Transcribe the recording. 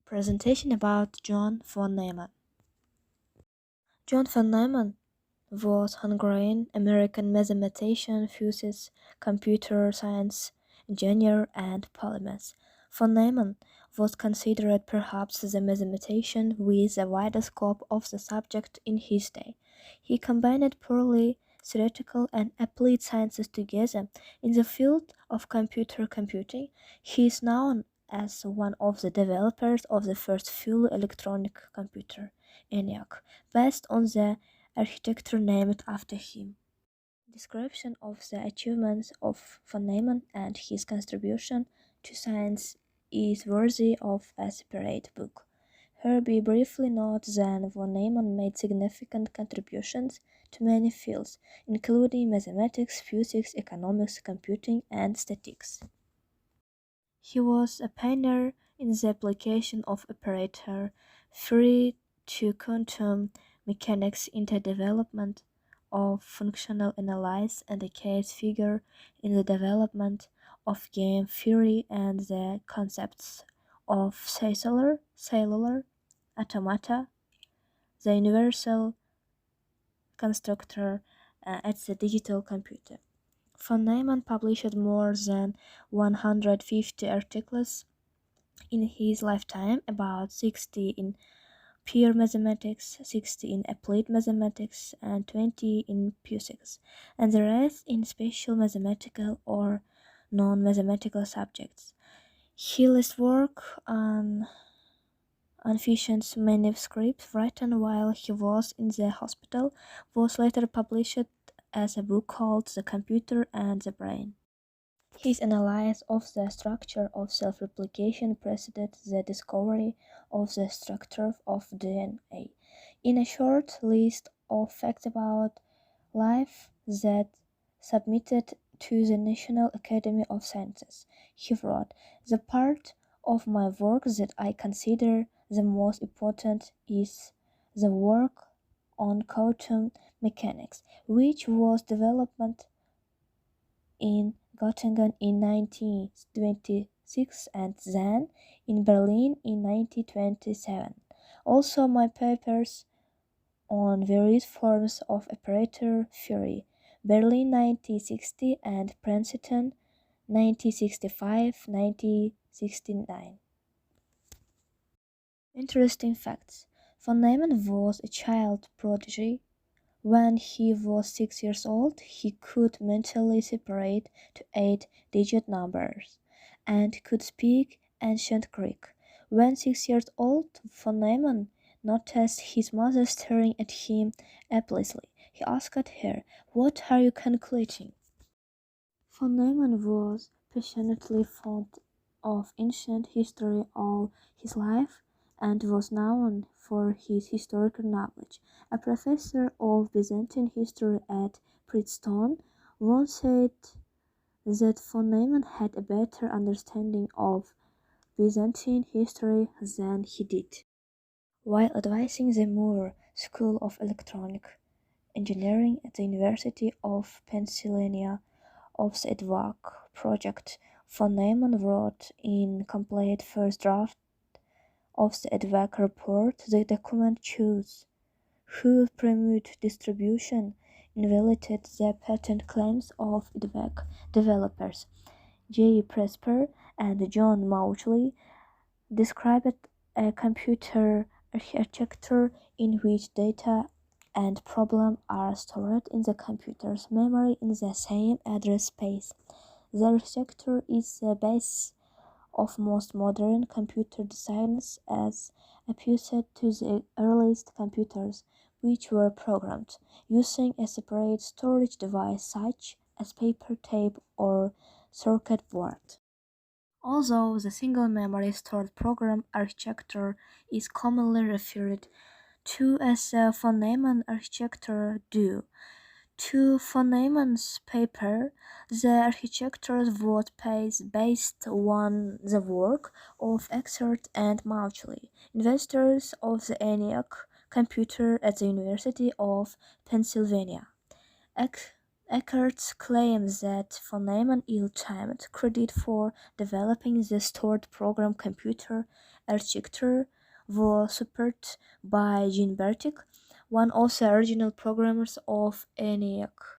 Presentation about Jon Von Neumann. Jon Von Neumann was Hungarian American mathematician, physicist, computer science engineer, and polymath. Von Neumann was considered perhaps the mathematician with the widest scope of the subject in his day. He combined purely theoretical and applied sciences together in the field of computer computing. He is known as one of the developers of the first fully electronic computer, ENIAC, based on the architecture named after him. Description of the achievements of von Neumann and his contribution to science is worthy of a separate book. Here we briefly note that von Neumann made significant contributions to many fields, including mathematics, physics, economics, computing, and statistics. He was a pioneer in the application of operator theory to quantum mechanics in the development of functional analysis and a case figure in the development of game theory and the concepts of cellular automata, the universal constructor, at the digital computer. Von Neumann published more than 150 articles in his lifetime, about 60 in pure mathematics, 60 in applied mathematics, and 20 in physics, and the rest in special mathematical or non-mathematical subjects. His work on efficient manuscripts written while he was in the hospital was later published as a book called The Computer and the Brain. His analysis of the structure of self-replication preceded the discovery of the structure of DNA. In a short list of facts about life that submitted to the National Academy of Sciences, he wrote, "The part of my work that I consider the most important is the work on quantum mechanics, which was developed in Göttingen in 1926 and then in Berlin in 1927. Also my papers on various forms of operator theory, Berlin 1960 and Princeton 1965-1969. Interesting facts. Von Neumann was a child prodigy. When he was 6 years old, he could mentally separate to 8-digit numbers and could speak ancient Greek. When 6 years old, von Neumann noticed his mother staring at him aimlessly. He asked her, "What are you calculating?" Von Neumann was passionately fond of ancient history all his life and was known for his historical knowledge. A professor of Byzantine history at Princeton once said that von Neumann had a better understanding of Byzantine history than he did. While advising the Moore School of Electronic Engineering at the University of Pennsylvania of the EDVAC project, von Neumann wrote in complete first draft of the EDVAC report. The document chose whose primitive distribution invalidated the patent claims of EDVAC developers. J. Presper and John Mauchly described a computer architecture in which data and problem are stored in the computer's memory in the same address space. The architecture is the base of most modern computer designs as opposed to the earliest computers, which were programmed using a separate storage device such as paper tape or circuit board. Although the single memory stored program architecture is commonly referred to as the von Neumann architecture due to von Neumann's paper, the architecture was based on the work of Eckert and Mauchly, inventors of the ENIAC computer at the University of Pennsylvania. Eckert claims that von Neumann ill-timed credit for developing the stored program computer architecture was supported by Jean Bartik, one of the original programmers of ENIAC.